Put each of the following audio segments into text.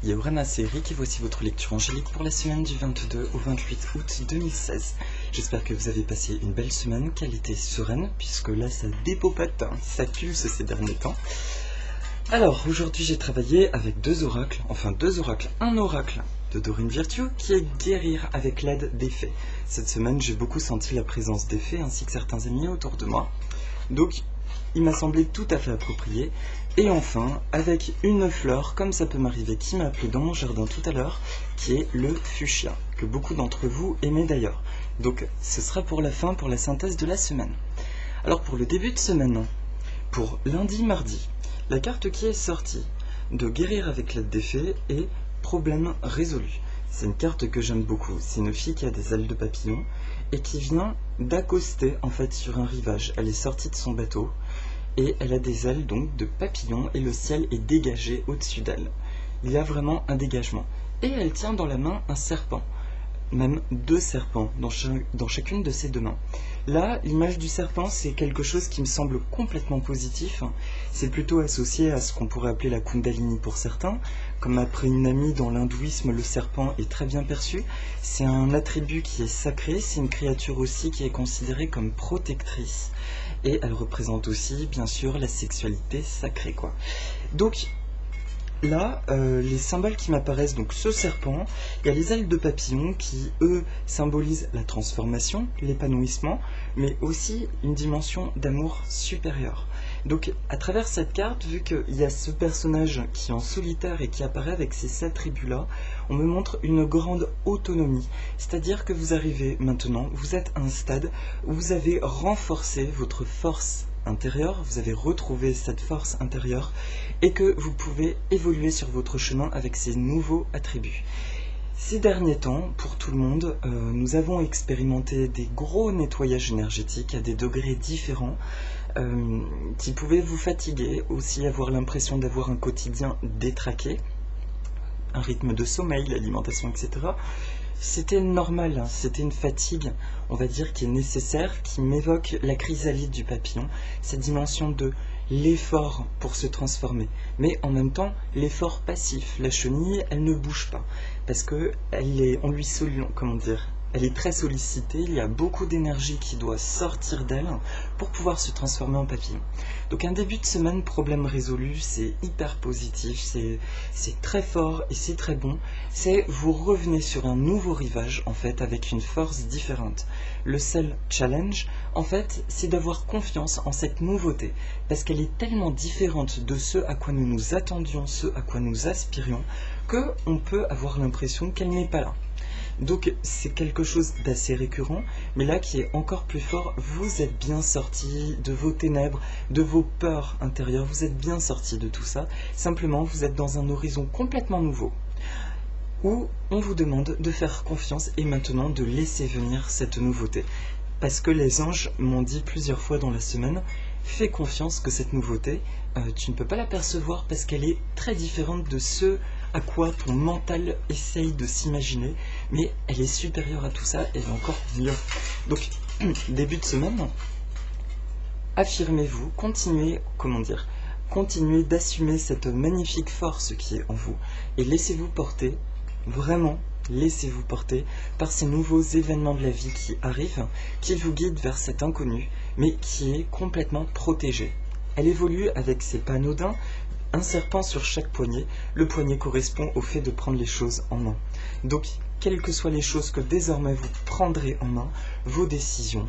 Yorana, c'est Eric et voici votre lecture angélique pour la semaine du 22 au 28 août 2016. J'espère que vous avez passé une belle semaine, qu'elle était sereine, puisque là ça dépopote, ça pulse ces derniers temps. Alors, aujourd'hui j'ai travaillé avec deux oracles, un oracle de Dorine Virtue qui est guérir avec l'aide des fées. Cette semaine j'ai beaucoup senti la présence des fées ainsi que certains amis autour de moi, donc il m'a semblé tout à fait approprié. Et enfin, avec une fleur, comme ça peut m'arriver, qui m'a appelé dans mon jardin tout à l'heure, qui est le fuchsia, que beaucoup d'entre vous aimaient d'ailleurs. Donc ce sera pour la fin, pour la synthèse de la semaine. Alors pour le début de semaine, pour lundi, mardi, la carte qui est sortie de guérir avec l'aide des fées est problème résolu. C'est une carte que j'aime beaucoup. C'est une fille qui a des ailes de papillon et qui vient d'accoster en fait sur un rivage. Elle est sortie de son bateau et elle a des ailes donc de papillon et le ciel est dégagé au-dessus d'elle. Il y a vraiment un dégagement. Et elle tient dans la main un serpent. Même deux serpents dans chacune de ses deux mains. Là, l'image du serpent, c'est quelque chose qui me semble complètement positif. C'est plutôt associé à ce qu'on pourrait appeler la Kundalini pour certains. Comme après une amie dans l'hindouisme, le serpent est très bien perçu. C'est un attribut qui est sacré, c'est une créature aussi qui est considérée comme protectrice. Et elle représente aussi, bien sûr, la sexualité sacrée, quoi. Donc, là, les symboles qui m'apparaissent, donc ce serpent, il y a les ailes de papillon qui, eux, symbolisent la transformation, l'épanouissement, mais aussi une dimension d'amour supérieure. Donc, à travers cette carte, vu qu'il y a ce personnage qui est en solitaire et qui apparaît avec ces attributs-là, on me montre une grande autonomie. C'est-à-dire que vous arrivez maintenant, vous êtes à un stade où vous avez renforcé votre force intérieure, vous avez retrouvé cette force intérieure et que vous pouvez évoluer sur votre chemin avec ces nouveaux attributs. Ces derniers temps, pour tout le monde, nous avons expérimenté des gros nettoyages énergétiques à des degrés différents qui pouvaient vous fatiguer, aussi avoir l'impression d'avoir un quotidien détraqué, un rythme de sommeil, l'alimentation, etc. C'était normal, c'était une fatigue, on va dire, qui est nécessaire, qui m'évoque la chrysalide du papillon, cette dimension de l'effort pour se transformer. Mais en même temps, l'effort passif. La chenille, elle ne bouge pas, parce que elle est très sollicitée, il y a beaucoup d'énergie qui doit sortir d'elle pour pouvoir se transformer en papillon. Donc un début de semaine, problème résolu, c'est hyper positif, c'est très fort et c'est très bon. C'est vous revenez sur un nouveau rivage en fait avec une force différente. Le seul challenge en fait c'est d'avoir confiance en cette nouveauté parce qu'elle est tellement différente de ce à quoi nous nous attendions, ce à quoi nous aspirions qu'on peut avoir l'impression qu'elle n'est pas là. Donc c'est quelque chose d'assez récurrent, mais là qui est encore plus fort, vous êtes bien sorti de vos ténèbres, de vos peurs intérieures, vous êtes bien sorti de tout ça, simplement vous êtes dans un horizon complètement nouveau, où on vous demande de faire confiance et maintenant de laisser venir cette nouveauté. Parce que les anges m'ont dit plusieurs fois dans la semaine, fais confiance que cette nouveauté, tu ne peux pas la percevoir parce qu'elle est très différente de ce à quoi ton mental essaye de s'imaginer, mais elle est supérieure à tout ça, elle est encore mieux. Donc, début de semaine, affirmez-vous, continuez d'assumer cette magnifique force qui est en vous, et laissez-vous porter, vraiment, laissez-vous porter par ces nouveaux événements de la vie qui arrivent, qui vous guident vers cet inconnu, mais qui est complètement protégé. Elle évolue avec ses pas anodins, un serpent sur chaque poignet. Le poignet correspond au fait de prendre les choses en main. Donc, quelles que soient les choses que désormais vous prendrez en main, vos décisions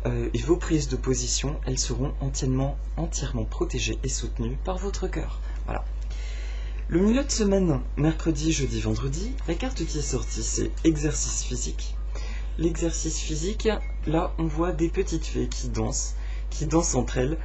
et vos prises de position, elles seront entièrement protégées et soutenues par votre cœur. Voilà. Le milieu de semaine, mercredi, jeudi, vendredi, la carte qui est sortie, c'est exercice physique. L'exercice physique, là, on voit des petites fées qui dansent entre elles.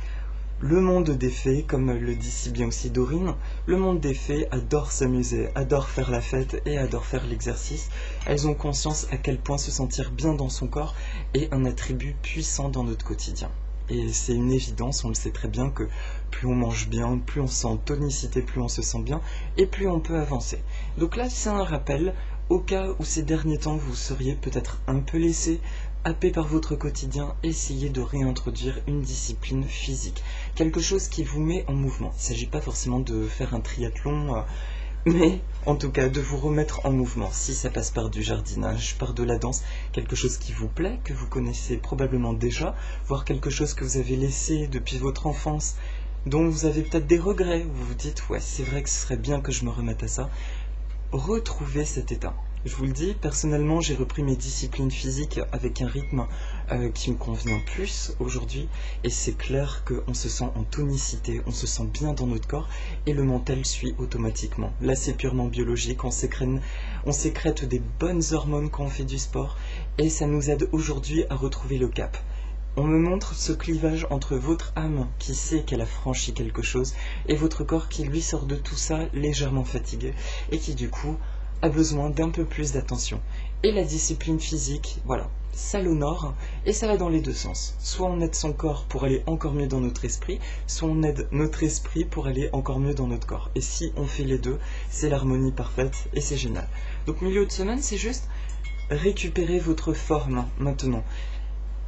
Le monde des fées, comme le dit si bien aussi Dorine, le monde des fées adore s'amuser, adore faire la fête et adore faire l'exercice. Elles ont conscience à quel point se sentir bien dans son corps est un attribut puissant dans notre quotidien. Et c'est une évidence, on le sait très bien que plus on mange bien, plus on se sent tonicité, plus on se sent bien et plus on peut avancer. Donc là, c'est un rappel au cas où ces derniers temps vous seriez peut-être un peu laissé happé par votre quotidien, essayez de réintroduire une discipline physique, quelque chose qui vous met en mouvement. Il ne s'agit pas forcément de faire un triathlon Mais en tout cas, de vous remettre en mouvement, si ça passe par du jardinage, par de la danse, quelque chose qui vous plaît, que vous connaissez probablement déjà, voire quelque chose que vous avez laissé depuis votre enfance, dont vous avez peut-être des regrets, où vous vous dites, ouais, c'est vrai que ce serait bien que je me remette à ça. Retrouvez cet état. Je vous le dis, personnellement, j'ai repris mes disciplines physiques avec un rythme qui me convient plus aujourd'hui. Et c'est clair qu'on se sent en tonicité, on se sent bien dans notre corps et le mental suit automatiquement. Là, c'est purement biologique, on sécrète des bonnes hormones quand on fait du sport et ça nous aide aujourd'hui à retrouver le cap. On me montre ce clivage entre votre âme qui sait qu'elle a franchi quelque chose et votre corps qui lui sort de tout ça légèrement fatigué et qui du coup a besoin d'un peu plus d'attention. Et la discipline physique, voilà, ça l'honore et ça va dans les deux sens. Soit on aide son corps pour aller encore mieux dans notre esprit, soit on aide notre esprit pour aller encore mieux dans notre corps. Et si on fait les deux, c'est l'harmonie parfaite et c'est génial. Donc milieu de semaine, c'est juste récupérer votre forme maintenant.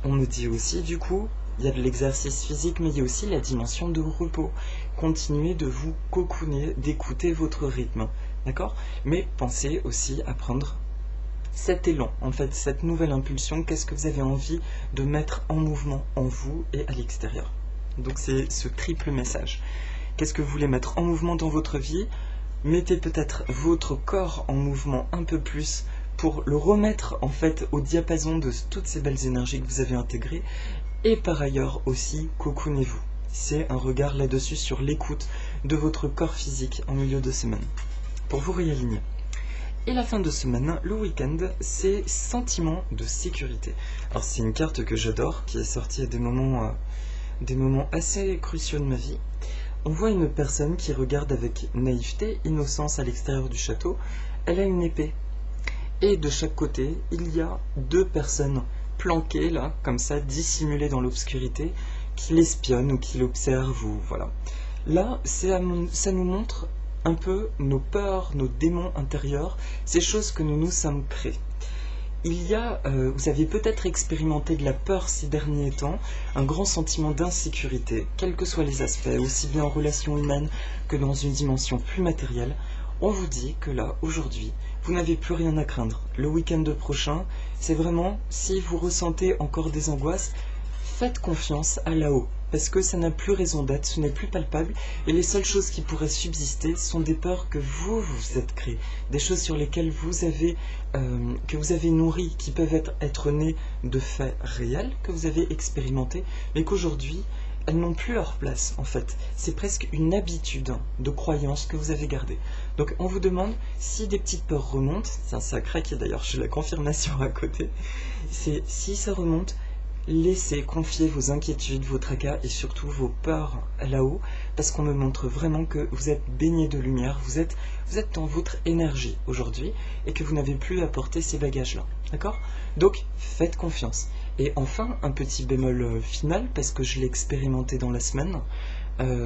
On me dit aussi, du coup, il y a de l'exercice physique, mais il y a aussi la dimension de repos. Continuez de vous cocooner, d'écouter votre rythme, d'accord? Mais pensez aussi à prendre cet élan, en fait, cette nouvelle impulsion. Qu'est-ce que vous avez envie de mettre en mouvement en vous et à l'extérieur? Donc c'est ce triple message. Qu'est-ce que vous voulez mettre en mouvement dans votre vie? Mettez peut-être votre corps en mouvement un peu plus pour le remettre en fait au diapason de toutes ces belles énergies que vous avez intégrées. Et par ailleurs aussi, cocoonez-vous. C'est un regard là-dessus sur l'écoute de votre corps physique en milieu de semaine, pour vous réaligner. Et la fin de semaine, le week-end, c'est sentiment de sécurité. Alors c'est une carte que j'adore, qui est sortie à des moments assez cruciaux de ma vie. On voit une personne qui regarde avec naïveté, innocence à l'extérieur du château. Elle a une épée. Et de chaque côté, il y a deux personnes planquées là, comme ça, dissimulées dans l'obscurité, qui l'espionnent ou qui l'observent, ou voilà. Là, ça nous montre un peu nos peurs, nos démons intérieurs, ces choses que nous nous sommes créées. Vous avez peut-être expérimenté de la peur ces derniers temps, un grand sentiment d'insécurité, quels que soient les aspects, aussi bien en relation humaine que dans une dimension plus matérielle. On vous dit que là, aujourd'hui, vous n'avez plus rien à craindre. Le week-end prochain, c'est vraiment, si vous ressentez encore des angoisses, faites confiance à là-haut, parce que ça n'a plus raison d'être, ce n'est plus palpable, et les seules choses qui pourraient subsister sont des peurs que vous vous êtes créées, des choses sur lesquelles que vous avez nourries, qui peuvent être nées de faits réels que vous avez expérimentés, mais qu'aujourd'hui, elles n'ont plus leur place, en fait. C'est presque une habitude de croyance que vous avez gardée. Donc, on vous demande si des petites peurs remontent. Tiens, ça craque, d'ailleurs, j'ai la confirmation à côté. C'est si ça remonte, laissez confier vos inquiétudes, vos tracas et surtout vos peurs là-haut, parce qu'on me montre vraiment que vous êtes baigné de lumière, vous êtes dans votre énergie aujourd'hui, et que vous n'avez plus à porter ces bagages-là. D'accord? Donc, faites confiance. Et enfin, un petit bémol final, parce que je l'ai expérimenté dans la semaine,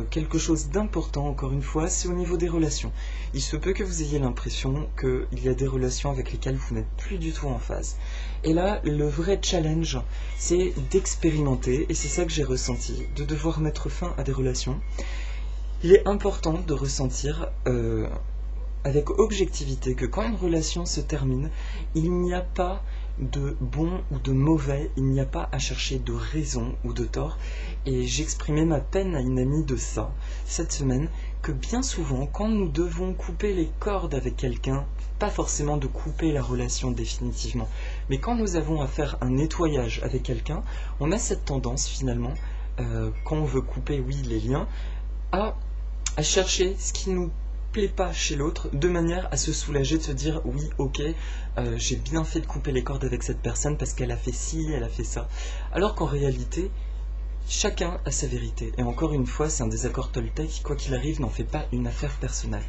quelque chose d'important, encore une fois, c'est au niveau des relations. Il se peut que vous ayez l'impression qu'il y a des relations avec lesquelles vous n'êtes plus du tout en phase. Et là, le vrai challenge, c'est d'expérimenter, et c'est ça que j'ai ressenti, de devoir mettre fin à des relations. Il est important de ressentir avec objectivité que quand une relation se termine, il n'y a pas de bon ou de mauvais, il n'y a pas à chercher de raison ou de tort. Et j'exprimais ma peine à une amie de ça, cette semaine, que bien souvent, quand nous devons couper les cordes avec quelqu'un, pas forcément de couper la relation définitivement, mais quand nous avons à faire un nettoyage avec quelqu'un, on a cette tendance finalement, quand on veut couper, oui, les liens, à chercher ce qui nous plaît pas chez l'autre, de manière à se soulager, de se dire oui, ok, j'ai bien fait de couper les cordes avec cette personne parce qu'elle a fait ci, elle a fait ça. Alors qu'en réalité, chacun a sa vérité. Et encore une fois, c'est un désaccord Toltec, quoi qu'il arrive, n'en fait pas une affaire personnelle.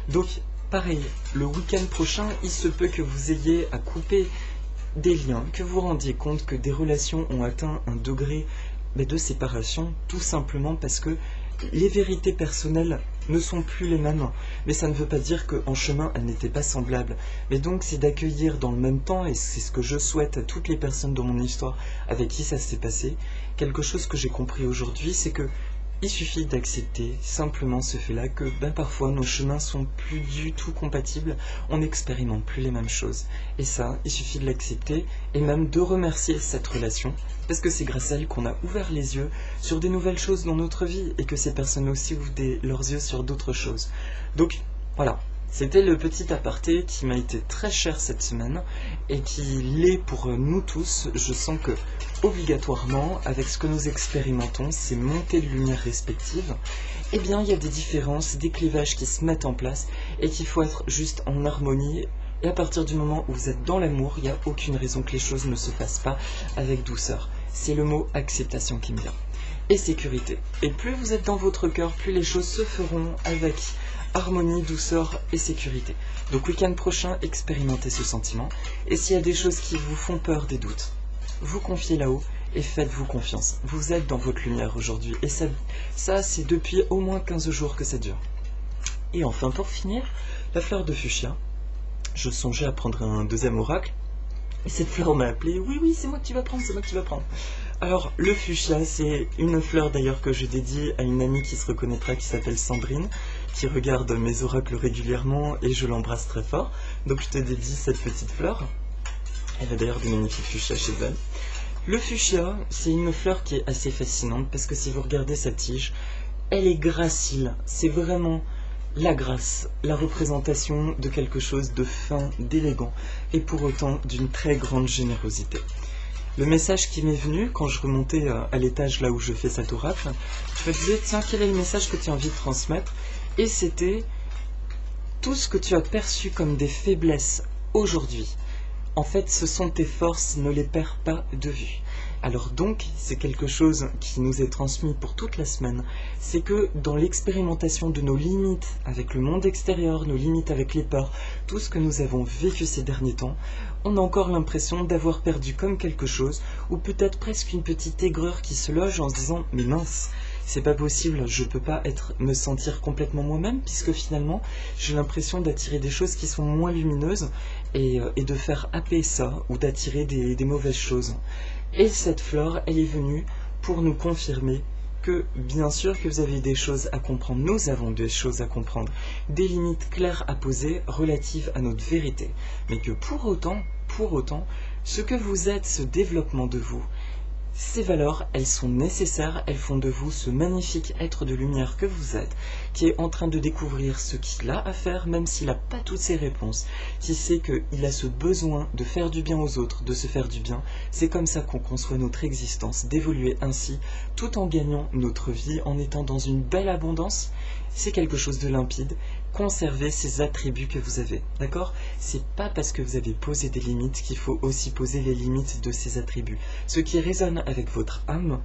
Donc, pareil, le week-end prochain, il se peut que vous ayez à couper des liens, que vous vous rendiez compte que des relations ont atteint un degré de séparation, tout simplement parce que les vérités personnelles ne sont plus les mêmes, mais ça ne veut pas dire qu'en chemin elles n'étaient pas semblables. Mais donc c'est d'accueillir dans le même temps, et c'est ce que je souhaite à toutes les personnes dans mon histoire avec qui ça s'est passé, quelque chose que j'ai compris aujourd'hui, c'est que Il suffit d'accepter simplement ce fait-là que parfois nos chemins sont plus du tout compatibles, on n'expérimente plus les mêmes choses. Et ça, il suffit de l'accepter et même de remercier cette relation, parce que c'est grâce à elle qu'on a ouvert les yeux sur des nouvelles choses dans notre vie et que ces personnes aussi ouvrent leurs yeux sur d'autres choses. Donc voilà. C'était le petit aparté qui m'a été très cher cette semaine et qui l'est pour nous tous. Je sens que, obligatoirement, avec ce que nous expérimentons, ces montées de lumière respectives, eh bien, il y a des différences, des clivages qui se mettent en place et qu'il faut être juste en harmonie. Et à partir du moment où vous êtes dans l'amour, il n'y a aucune raison que les choses ne se fassent pas avec douceur. C'est le mot acceptation qui me vient. Et sécurité. Et plus vous êtes dans votre cœur, plus les choses se feront avec harmonie, douceur et sécurité. Donc week-end prochain, expérimentez ce sentiment. Et s'il y a des choses qui vous font peur, des doutes, vous confiez là-haut et faites-vous confiance. Vous êtes dans votre lumière aujourd'hui. Et ça c'est depuis au moins 15 jours que ça dure. Et enfin, pour finir, la fleur de fuchsia. Je songeais à prendre un deuxième oracle. Et cette fleur m'a appelé. Oui, c'est moi que tu vas prendre, c'est moi que tu vas prendre. Alors, le fuchsia, c'est une fleur d'ailleurs que je dédie à une amie qui se reconnaîtra, qui s'appelle Sandrine, qui regarde mes oracles régulièrement et je l'embrasse très fort. Donc je te dédie cette petite fleur. Elle a d'ailleurs des magnifiques fuchsias chez elle. Le fuchsia, c'est une fleur qui est assez fascinante parce que si vous regardez sa tige, elle est gracile. C'est vraiment la grâce, la représentation de quelque chose de fin, d'élégant et pour autant d'une très grande générosité. Le message qui m'est venu quand je remontais à l'étage là où je fais cet oracle, je me disais, tiens, quel est le message que tu as envie de transmettre? Et c'était tout ce que tu as perçu comme des faiblesses aujourd'hui. En fait, ce sont tes forces, ne les perds pas de vue. Alors donc, c'est quelque chose qui nous est transmis pour toute la semaine, c'est que dans l'expérimentation de nos limites avec le monde extérieur, nos limites avec les peurs, tout ce que nous avons vécu ces derniers temps, on a encore l'impression d'avoir perdu comme quelque chose, ou peut-être presque une petite aigreur qui se loge en se disant « mais mince !» c'est pas possible, je peux pas me sentir complètement moi-même puisque finalement j'ai l'impression d'attirer des choses qui sont moins lumineuses et de faire happer ça ou d'attirer des mauvaises choses. Et cette fleur, elle est venue pour nous confirmer que bien sûr que vous avez des choses à comprendre, nous avons des choses à comprendre, des limites claires à poser relatives à notre vérité, mais que pour autant, ce que vous êtes, ce développement de vous, ces valeurs, elles sont nécessaires, elles font de vous ce magnifique être de lumière que vous êtes, qui est en train de découvrir ce qu'il a à faire, même s'il n'a pas toutes ses réponses, qui sait qu'il a ce besoin de faire du bien aux autres, de se faire du bien. C'est comme ça qu'on conçoit notre existence, d'évoluer ainsi, tout en gagnant notre vie, en étant dans une belle abondance. C'est quelque chose de limpide. Conservez ces attributs que vous avez, d'accord? C'est pas parce que vous avez posé des limites qu'il faut aussi poser les limites de ces attributs. Ce qui résonne avec votre âme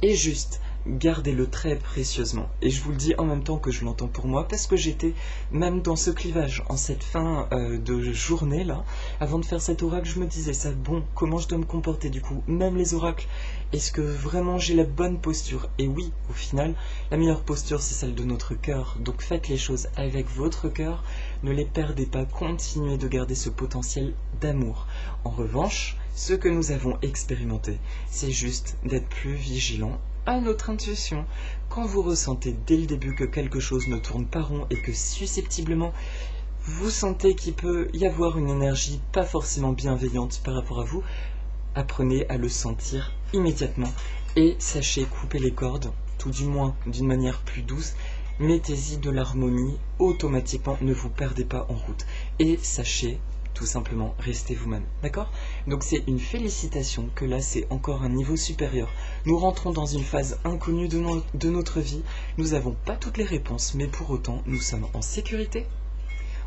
est juste, gardez-le très précieusement. Et je vous le dis en même temps que je l'entends pour moi, parce que j'étais même dans ce clivage, en cette fin de journée là, avant de faire cet oracle, je me disais ça, bon, comment je dois me comporter du coup? Même les oracles, est-ce que vraiment j'ai la bonne posture? Et oui, au final, la meilleure posture c'est celle de notre cœur, donc faites les choses avec votre cœur, ne les perdez pas, continuez de garder ce potentiel d'amour. En revanche, ce que nous avons expérimenté, c'est juste d'être plus vigilants à notre intuition. Quand vous ressentez dès le début que quelque chose ne tourne pas rond et que susceptiblement vous sentez qu'il peut y avoir une énergie pas forcément bienveillante par rapport à vous, apprenez à le sentir immédiatement et sachez couper les cordes, tout du moins d'une manière plus douce. Mettez-y de l'harmonie automatiquement, ne vous perdez pas en route et sachez tout simplement, restez vous-même, d'accord? Donc c'est une félicitation que là c'est encore un niveau supérieur. Nous rentrons dans une phase inconnue de notre vie, nous n'avons pas toutes les réponses, mais pour autant nous sommes en sécurité.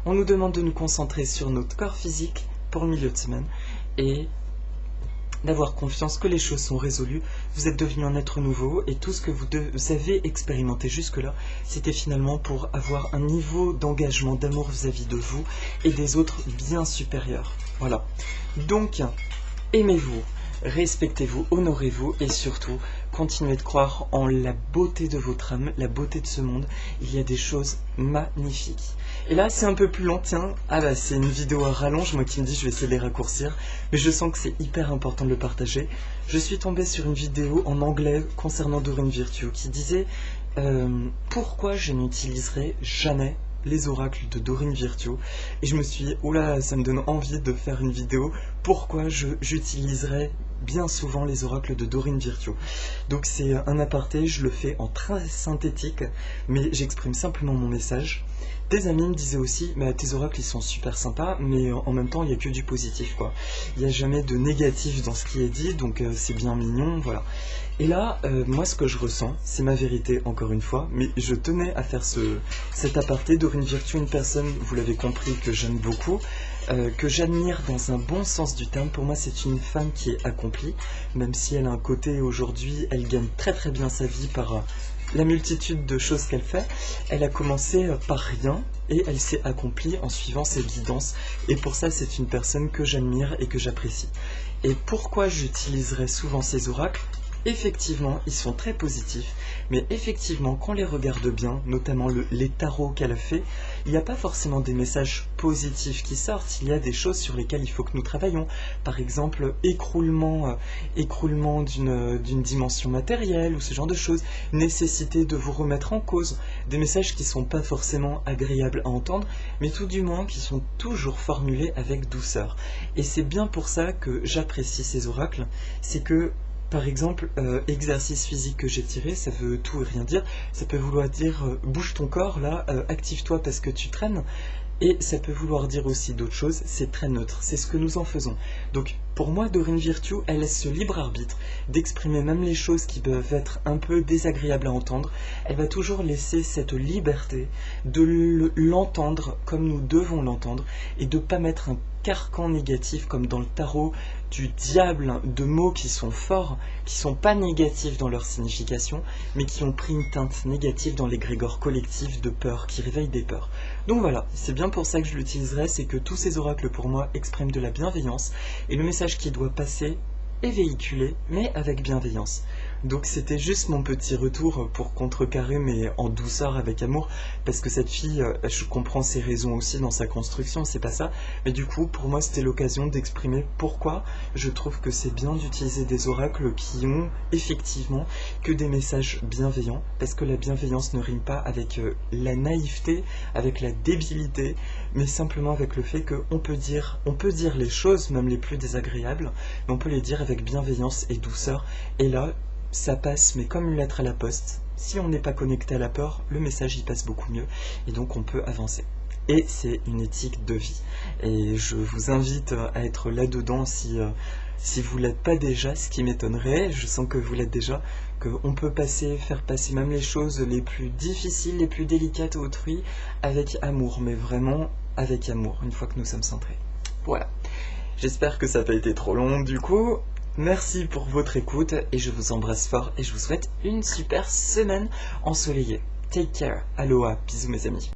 On nous demande de nous concentrer sur notre corps physique pour le milieu de semaine et d'avoir confiance que les choses sont résolues, vous êtes devenu un être nouveau et tout ce que vous avez expérimenté jusque-là, c'était finalement pour avoir un niveau d'engagement, d'amour vis-à-vis de vous et des autres bien supérieur. Voilà. Donc, aimez-vous, respectez-vous, honorez-vous et surtout, continuez de croire en la beauté de votre âme, la beauté de ce monde. Il y a des choses magnifiques. Et là, c'est un peu plus long, tiens. Ah bah, c'est une vidéo à rallonge, moi qui me dis je vais essayer de les raccourcir. Mais je sens que c'est hyper important de le partager. Je suis tombée sur une vidéo en anglais concernant Doreen Virtue qui disait pourquoi je n'utiliserai jamais les oracles de Dorine Virtue. Et je me suis dit, oula, ça me donne envie de faire une vidéo, pourquoi j'utiliserai bien souvent les oracles de Dorine Virtue. Donc c'est un aparté, je le fais en très synthétique, mais j'exprime simplement mon message. Des amis me disaient aussi, bah, tes oracles ils sont super sympas, mais en même temps il n'y a que du positif quoi. Il n'y a jamais de négatif dans ce qui est dit, donc c'est bien mignon, voilà. Et là, moi ce que je ressens, c'est ma vérité encore une fois, mais je tenais à faire cet aparté. Dorine Virtue, une personne, vous l'avez compris, que j'aime beaucoup, que j'admire dans un bon sens du terme. Pour moi c'est une femme qui est accomplie, même si elle a un côté aujourd'hui, elle gagne très très bien sa vie par la multitude de choses qu'elle fait. Elle a commencé par rien et elle s'est accomplie en suivant ses guidances, et pour ça c'est une personne que j'admire et que j'apprécie. Et pourquoi j'utiliserai souvent ces oracles? Effectivement, ils sont très positifs, mais effectivement, quand on les regarde bien, notamment les tarots qu'elle a fait, il n'y a pas forcément des messages positifs qui sortent, il y a des choses sur lesquelles il faut que nous travaillions. Par exemple, écroulement d'une dimension matérielle, ou ce genre de choses, nécessité de vous remettre en cause, des messages qui ne sont pas forcément agréables à entendre, mais tout du moins qui sont toujours formulés avec douceur. Et c'est bien pour ça que j'apprécie ces oracles, c'est que par exemple, exercice physique que j'ai tiré, ça veut tout et rien dire. Ça peut vouloir dire bouge ton corps là, active-toi parce que tu traînes. Et ça peut vouloir dire aussi d'autres choses, c'est très neutre, c'est ce que nous en faisons. Donc pour moi, Dorine Virtue, elle laisse ce libre arbitre d'exprimer même les choses qui peuvent être un peu désagréables à entendre. Elle va toujours laisser cette liberté de l'entendre comme nous devons l'entendre, et de ne pas mettre un carcan négatif comme dans le tarot du diable, de mots qui sont forts, qui sont pas négatifs dans leur signification, mais qui ont pris une teinte négative dans l'égrégore collectif de peur, qui réveille des peurs. Donc voilà, c'est bien pour ça que je l'utiliserai, c'est que tous ces oracles pour moi expriment de la bienveillance, et le message qui doit passer est véhiculé, mais avec bienveillance. Donc c'était juste mon petit retour pour contrecarrer, mais en douceur, avec amour, parce que cette fille, je comprends ses raisons aussi dans sa construction, c'est pas ça, mais du coup pour moi c'était l'occasion d'exprimer pourquoi je trouve que c'est bien d'utiliser des oracles qui ont effectivement que des messages bienveillants, parce que la bienveillance ne rime pas avec la naïveté, avec la débilité, mais simplement avec le fait qu'on peut dire les choses, même les plus désagréables, mais on peut les dire avec bienveillance et douceur, et là ça passe, mais comme une lettre à la poste. Si on n'est pas connecté à la peur, le message y passe beaucoup mieux, et donc on peut avancer. Et c'est une éthique de vie. Et je vous invite à être là-dedans si vous ne l'êtes pas déjà, ce qui m'étonnerait, je sens que vous l'êtes déjà, qu'on peut faire passer même les choses les plus difficiles, les plus délicates à autrui, avec amour, mais vraiment avec amour, une fois que nous sommes centrés. Voilà. J'espère que ça n'a pas été trop long, du coup. Merci pour votre écoute et je vous embrasse fort et je vous souhaite une super semaine ensoleillée. Take care, aloha, bisous mes amis.